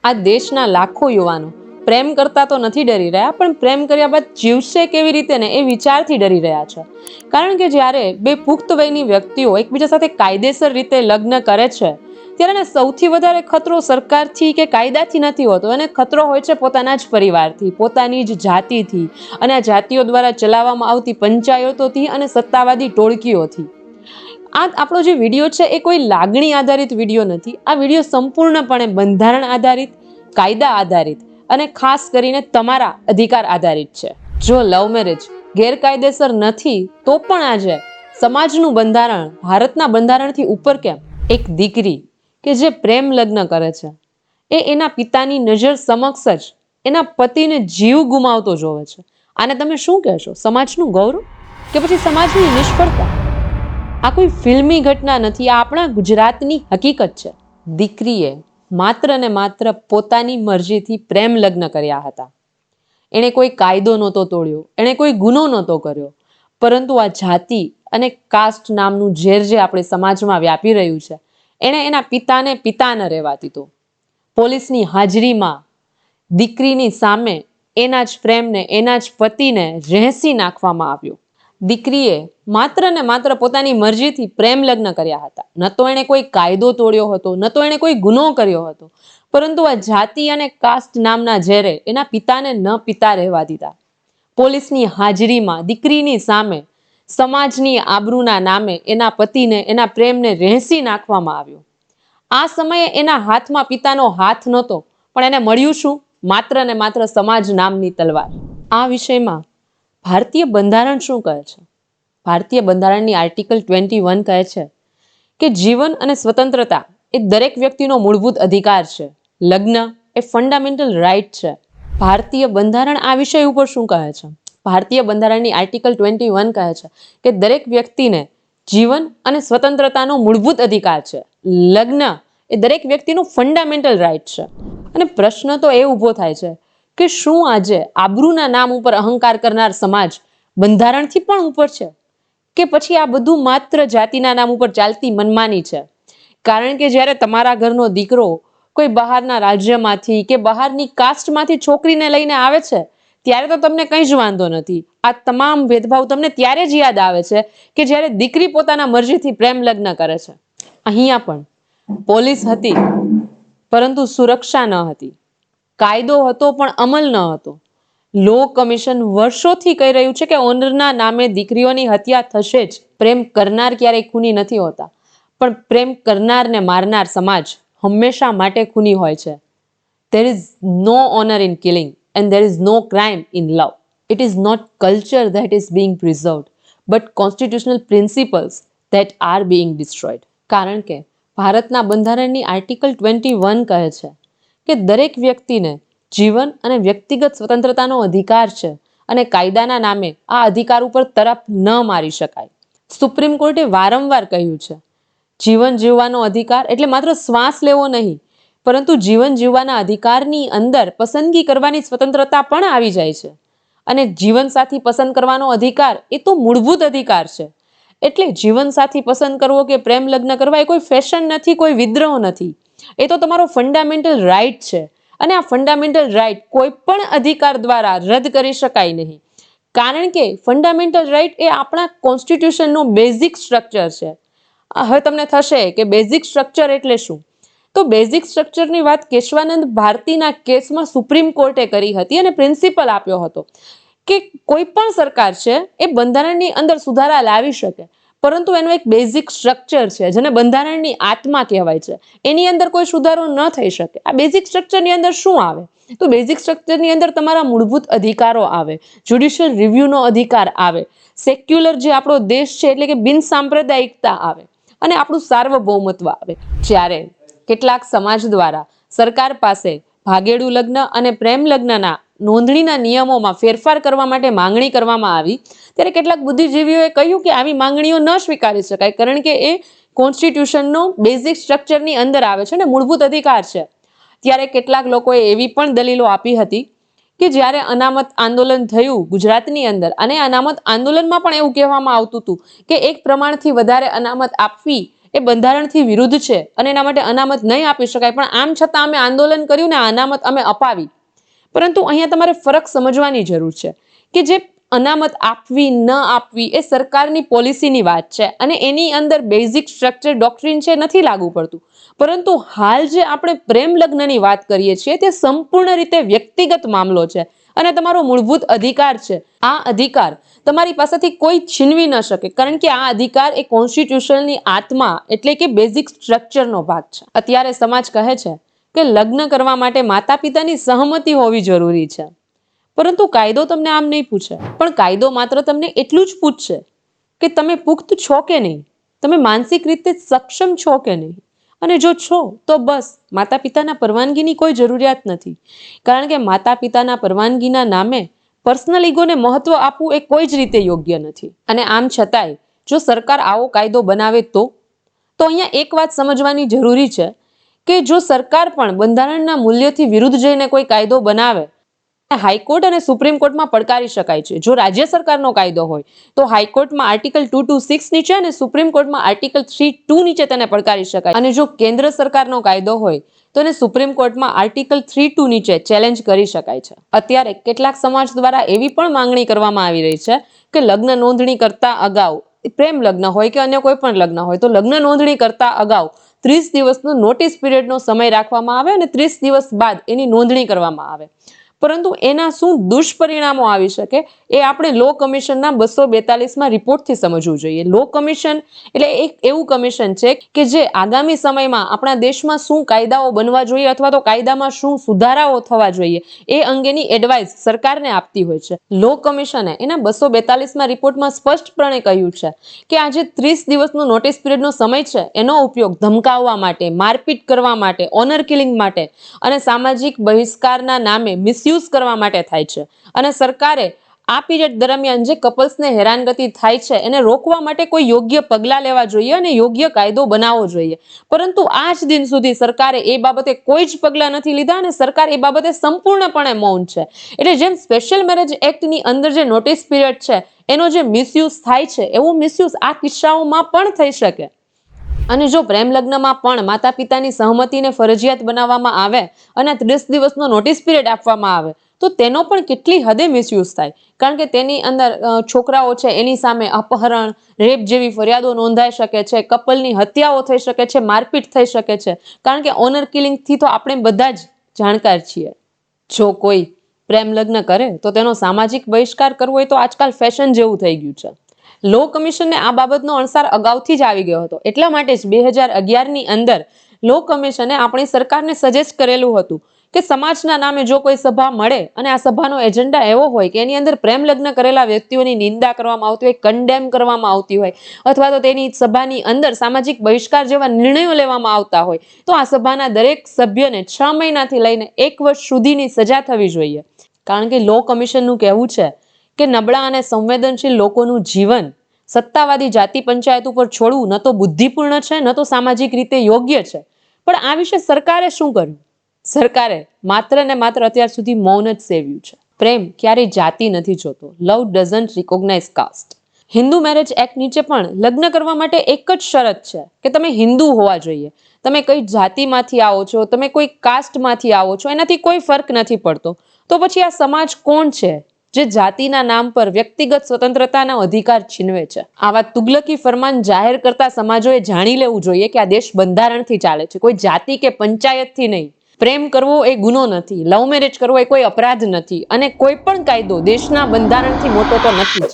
આ દેશના લાખો યુવાનો પ્રેમ કરતા તો નથી ડરી રહ્યા, પણ પ્રેમ કર્યા બાદ જીવશે કેવી રીતે ને એ વિચારથી ડરી રહ્યા છે. કારણ કે જ્યારે બે પુખ્ત વયની વ્યક્તિઓ એકબીજા સાથે કાયદેસર રીતે લગ્ન કરે છે, ત્યારે એને સૌથી વધારે ખતરો સરકારથી કે કાયદાથી નથી હોતો. અને ખતરો હોય છે પોતાના જ પરિવારથી, પોતાની જ જાતિથી, અને આ જાતિઓ દ્વારા ચલાવવામાં આવતી પંચાયતોથી અને સત્તાવાદી ટોળકીઓથી. આ આપણો જે વિડીયો છે એ કોઈ લાગણી આધારિત વિડીયો નથી. આ વિડીયો સંપૂર્ણપણે બંધારણ આધારિત, કાયદા આધારિત અને ખાસ કરીને તમારા અધિકાર આધારિત છે. જો લવ મેરેજ ગેરકાયદેસર નથી તો પણ આજે સમાજનું બંધારણ ભારતના બંધારણથી ઉપર કેમ? એક દીકરી કે જે પ્રેમ લગ્ન કરે છે એ એના પિતાની નજર સમક્ષ જ એના પતિને જીવ ગુમાવતો જોવે છે. આને તમે શું કહેશો? સમાજનું ગૌરવ કે પછી સમાજની નિષ્ફળતા? આ કોઈ ફિલ્મી ઘટના નથી, આ આપણા ગુજરાતની હકીકત છે. દીકરીએ માત્ર ને માત્ર પોતાની મરજીથી પ્રેમ લગ્ન કર્યા હતા. એણે કોઈ કાયદો નહોતો તોડ્યો, એણે કોઈ ગુનો નહોતો કર્યો, પરંતુ આ જાતિ અને કાસ્ટ નામનું ઝેર જે આપણે સમાજમાં વ્યાપી રહ્યું છે, એણે એના પિતાને પિતા ન રહેવા દીધો. પોલીસની હાજરીમાં દીકરીની સામે એના જ પ્રેમને, એના જ પતિને રહેસી નાખવામાં આવ્યો. દીકરીએ માત્ર ને માત્ર પોતાની મરજીથી પ્રેમ લગ્ન કર્યા હતા. ન તો એણે કોઈ કાયદો તોડ્યો હતો, ન તો એણે કોઈ ગુનો કર્યો હતો, પરંતુ આ જાતિ અને કાસ્ટ નામના ઝેરે એના પિતાને ન પિતા રહેવા દીધા. પોલીસની હાજરીમાં દીકરીની સામે સમાજની આબરૂના નામે એના પતિને, એના પ્રેમને રહેસી નાખવામાં આવ્યો. આ સમયે એના હાથમાં પિતાનો હાથ નહોતો, પણ એને મળ્યું શું? માત્ર ને માત્ર સમાજ નામની તલવાર. આ વિષયમાં ભારતીય બંધારણ શું કહે છે? ભારતીય બંધારણની આર્ટિકલ 21 કહે છે કે જીવન અને સ્વતંત્રતા એ દરેક વ્યક્તિનો મૂળભૂત અધિકાર છે. લગ્ન એ ફંડામેન્ટલ રાઇટ છે. ભારતીય બંધારણ આ વિષય ઉપર શું કહે છે? ભારતીય બંધારણની આર્ટિકલ 21 કહે છે કે દરેક વ્યક્તિને જીવન અને સ્વતંત્રતાનો મૂળભૂત અધિકાર છે. લગ્ન એ દરેક વ્યક્તિનો ફંડામેન્ટલ રાઇટ છે. અને પ્રશ્ન તો એ ઊભો થાય છે કે શું આજે આબરૂના નામ ઉપર અહંકાર કરનાર સમાજ બંધારણથી પણ ઉપર છે? કે પછી આ બધું માત્ર જાતિના નામ ઉપર ચાલતી મનમાની છે? કારણ કે જ્યારે તમારા ઘરનો દીકરો કોઈ બહારના રાજ્યમાંથી કે બહારની કાસ્ટમાંથી છોકરીને લઈને આવે છે, ત્યારે તો તમને કંઈ જ વાંધો નથી. આ તમામ ભેદભાવ તમને ત્યારે જ યાદ આવે છે કે જ્યારે દીકરી પોતાના મરજીથી પ્રેમ લગ્ન કરે છે. અહીંયા પણ પોલીસ હતી, પરંતુ સુરક્ષા ન હતી. કાયદો હતો, પણ અમલ ન હતો. લો કમિશન વર્ષોથી કહી રહ્યું છે કે ઓનરના નામે દીકરીઓની હત્યા થશે જ. પ્રેમ કરનાર ક્યારેય ખૂની નથી હોતા, પણ પ્રેમ કરનારને મારનાર સમાજ હંમેશા માટે ખૂની હોય છે. There is no honor in killing and there is no crime in love. It is not culture that is being preserved, but constitutional principles that are being destroyed. કારણ કે ભારતના બંધારણની આર્ટિકલ 21 કહે છે કે દરેક વ્યક્તિને જીવન અને વ્યક્તિગત સ્વતંત્રતાનો અધિકાર છે, અને કાયદાના નામે આ અધિકાર ઉપર તરફ ન મારી શકાય. સુપ્રીમ કોર્ટે વારંવાર કહ્યું છે જીવન જીવવાનો અધિકાર એટલે માત્ર શ્વાસ લેવો નહીં, પરંતુ જીવન જીવવાના અધિકારની અંદર પસંદગી કરવાની સ્વતંત્રતા પણ આવી જાય છે. અને જીવનસાથી પસંદ કરવાનો અધિકાર એ તો મૂળભૂત અધિકાર છે. એટલે જીવનસાથી પસંદ કરવો કે પ્રેમ લગ્ન કરવા એ કોઈ ફેશન નથી, કોઈ વિદ્રોહ નથી. એ તો તમારો ફંડામેન્ટલ રાઇટ છે. અને આ ફંડામેન્ટલ રાઇટ કોઈ પણ અધિકાર દ્વારા રદ કરી શકાય નહીં. કારણ કે ફંડામેન્ટલ રાઇટ એ આપણા કોન્સ્ટિટ્યુશનનો બેઝિક સ્ટ્રક્ચર છે. હવે તમને થશે કે બેઝિક સ્ટ્રક્ચર એટલે શું? તો બેઝિક સ્ટ્રક્ચરની વાત કેશવાનંદ ભારતીના કેસમાં સુપ્રીમ કોર્ટે કરી હતી અને પ્રિન્સિપલ આપ્યો હતો કે કોઈ પણ સરકાર છે એ બંધારણની અંદર સુધારા લાવી શકે, પરંતુ એનો એક બેઝિક સ્ટ્રક્ચર છે જેને બંધારણની આત્મા કહેવાય છે. એની અંદર કોઈ સુધારો ન થઈ શકે. આ બેઝિક સ્ટ્રક્ચરની અંદર શું આવે? તો બેઝિક સ્ટ્રક્ચરની અંદર તમારા મૂળભૂત અધિકારો આવે, જ્યુડિશિયલ રિવ્યુનો અધિકાર આવે, સેક્યુલર જે આપણો દેશ છે એટલે કે બિન સાંપ્રદાયિકતા આવે, અને આપણું સાર્વભૌમત્વ આવે. જ્યારે કેટલાક સમાજ દ્વારા સરકાર પાસે ભાગેડુ લગ્ન અને પ્રેમ લગ્નના નોંધણીના નિયમોમાં ફેરફાર કરવા માટે માંગણી કરવામાં આવી, ત્યારે કેટલાક બુદ્ધિજીવીઓએ કહ્યું કે આવી માંગણીઓ ન સ્વીકારી શકાય, કારણ કે એ કોન્સ્ટિટ્યુશનનો બેઝિક સ્ટ્રક્ચરની અંદર આવે છે અને મૂળભૂત અધિકાર છે. ત્યારે કેટલાક લોકોએ એવી પણ દલીલો આપી હતી કે જ્યારે અનામત આંદોલન થયું ગુજરાતની અંદર, અને અનામત આંદોલનમાં પણ એવું કહેવામાં આવતું હતું કે એક પ્રમાણથી વધારે અનામત આપવી એ બંધારણથી વિરુદ્ધ છે અને એના માટે અનામત નહીં આપી શકાય, પણ આમ છતાં અમે આંદોલન કર્યું ને અનામત અમે અપાવી. પરંતુ અહીંયા તમારે ફરક સમજવાની જરૂર છે કે જે અનામત આપવી ન આપવી એ સરકારની પોલિસીની વાત છે અને એની અંદર બેઝિક સ્ટ્રક્ચર ડોક્ટ્રીન છે નથી લાગુ પડતું. પરંતુ હાલ જે આપણે પ્રેમ લગ્નની વાત કરીએ છીએ તે સંપૂર્ણ રીતે વ્યક્તિગત મામલો છે અને તમારો મૂળભૂત અધિકાર છે. આ અધિકાર તમારી પાસેથી કોઈ છીનવી ન શકે, કારણ કે આ અધિકાર એ કોન્સ્ટિટ્યુશનની આત્મા એટલે કે બેઝિક સ્ટ્રક્ચરનો ભાગ છે. અત્યારે સમાજ કહે છે કે લગ્ન કરવા માટે માતા પિતાની સહમતિ હોવી જરૂરી છે, પરંતુ કાયદો તમને આમ નહીં પૂછે. પણ કાયદો માત્ર તમને એટલું જ પૂછશે કે તમે પુખ્ત છો કે નહીં, તમે માનસિક રીતે સક્ષમ છો કે નહીં. અને જો છો તો બસ, માતા પિતાના પરવાનગીની કોઈ જરૂરિયાત નથી, કારણ કે માતા પિતાના પરવાનગીના નામે પર્સનલ ઈગોને મહત્વ આપવું એ કોઈ જ રીતે યોગ્ય નથી. અને આમ છતાંય જો સરકાર આવો કાયદો બનાવે તો અહીંયા એક વાત સમજવાની જરૂરી છે કે જો સરકાર પણ બંધારણના મૂલ્યથી વિરુદ્ધ જઈને કોઈ કાયદો બનાવે, હાઈકોર્ટ અને સુપ્રીમ કોર્ટમાં પડકારી શકાય છે. જો રાજ્ય સરકારનો કાયદો હોય તો હાઈકોર્ટમાં આર્ટિકલ 226 નીચે અને સુપ્રીમ કોર્ટમાં આર્ટિકલ 32 નીચે તેને પડકારી શકાય. અને જો કેન્દ્ર સરકારનો કાયદો હોય તો એને સુપ્રીમ કોર્ટમાં આર્ટિકલ 32 નીચે ચેલેન્જ કરી શકાય છે. અત્યારે કેટલાક સમાજ દ્વારા એવી પણ માંગણી કરવામાં આવી રહી છે કે લગ્ન નોંધણી કરતા અગાઉ, પ્રેમ લગ્ન હોય કે અન્ય કોઈ પણ લગ્ન હોય, તો લગ્ન નોંધણી કરતા અગાઉ 30 દિવસનો નોટિસ પીરિયડનો સમય રાખવામાં આવે અને 30 દિવસ બાદ એની નોંધણી કરવામાં આવે. પરંતુ એના શું દુષ્પરિણામો આવી શકે એ આપણે લો કમિશનના 242માં રિપોર્ટથી સમજવું જોઈએ. લો કમિશન એટલે એક એવું કમિશન છે કે જે આગામી સમયમાં આપણા દેશમાં શું કાયદાઓ બનવા જોઈએ અથવા તો કાયદામાં શું સુધારાઓ થવા જોઈએ એ અંગેની એડવાઇસ સરકારને આપતી હોય છે. લો કમિશને એના 242માં રિપોર્ટમાં સ્પષ્ટપણે કહ્યું છે કે આ જે 30 દિવસનો નોટિસ પીરિયડનો સમય છે એનો ઉપયોગ ધમકાવવા માટે, મારપીટ કરવા માટે, ઓનર કિલિંગ માટે અને સામાજિક બહિષ્કારના નામે મિસયુઝ કરવા માટે થાય છે. અને સરકારે આ પીરિયડ દરમિયાન જે કપલ્સને હેરાનગતિ થાય છે એને રોકવા માટે કોઈ યોગ્ય પગલાં લેવા જોઈએ અને યોગ્ય કાયદો બનાવવો જોઈએ. પરંતુ આજ દિન સુધી સરકારે એ બાબતે કોઈ જ પગલાં નથી લીધા અને સરકાર એ બાબતે સંપૂર્ણપણે મૌન છે. એટલે જેમ સ્પેશિયલ મેરેજ એક્ટની અંદર જે નોટિસ પીરિયડ છે એનો જે મિસયુઝ થાય છે એવો મિસયુઝ આ કિસ્સાઓમાં પણ થઈ શકે. અને જો પ્રેમ લગ્નમાં પણ માતા પિતાની સહમતિને ફરજિયાત બનાવવામાં આવે અને 30 દિવસનો નોટિસ પીરિયડ આપવામાં આવે તો તેનો પણ કેટલી હદે મિસયુઝ થાય, કારણ કે તેની અંદર છોકરાઓ છે એની સામે અપહરણ, રેપ જેવી ફરિયાદો નોંધાઈ શકે છે, કપલની હત્યાઓ થઈ શકે છે, મારપીટ થઈ શકે છે, કારણ કે ઓનર કિલિંગથી તો આપણે બધા જ જાણકાર છીએ. જો કોઈ પ્રેમ લગ્ન કરે તો તેનો સામાજિક બહિષ્કાર કરવો એ તો આજકાલ ફેશન જેવું થઈ ગયું છે. લો કમિશનને આ બાબતનો અણસાર અગાઉથી જ આવી ગયો હતો. એટલા માટે જ 2011ની અંદર લો કમિશને આપણી સરકારને સજેસ્ટ કરેલું હતું કે સમાજના નામે જો કોઈ સભા મળે અને આ સભાનો એજન્ડા એવો હોય કે એની અંદર પ્રેમ લગ્ન કરેલા વ્યક્તિઓની નિંદા કરવામાં આવતી હોય, કન્ડેમ કરવામાં આવતી હોય અથવા તો તેની સભાની અંદર સામાજિક બહિષ્કાર જેવા નિર્ણયો લેવામાં આવતા હોય તો આ સભાના દરેક સભ્યને 6 મહિનાથી લઈને 1 વર્ષ સુધીની સજા થવી જોઈએ. કારણ કે લો કમિશનનું કહેવું છે કે નબળા અને સંવેદનશીલ લોકોનું જીવન સત્તાવાદી જાતિ પંચાયત ઉપર છોડવું ન તો બુદ્ધિપૂર્ણ છે ન તો સામાજિક રીતે યોગ્ય છે. પણ આ વિશે સરકારે શું કર્યું? સરકારે માત્ર ને માત્ર અત્યાર સુધી મૌન જ સેવ્યું છે. પ્રેમ ક્યારેય જાતિ નથી જોતો. Love doesn't recognise caste. Hindu marriage act નીચે પણ લગ્ન કરવા માટે એક જ શરત છે કે તમે હિન્દુ હોવા જોઈએ. તમે કઈ જાતિમાંથી આવો છો, તમે કોઈ કાસ્ટમાંથી આવો છો, એનાથી કોઈ ફરક નથી પડતો. તો પછી આ સમાજ કોણ છે જે જાતિના નામ પર વ્યક્તિગત સ્વતંત્રતાનો અધિકાર છીનવે છે? આવા તુગલકી ફરમાન જાહેર કરતા સમાજોએ જાણી લેવું જોઈએ કે આ દેશ બંધારણથી ચાલે છે, કોઈ જાતિ કે પંચાયતથી નહીં. પ્રેમ કરવો એ ગુનો નથી, લવ મેરેજ કરવો એ કોઈ અપરાધ નથી અને કોઈ પણ કાયદો દેશના બંધારણથી મોટો તો નથી જ.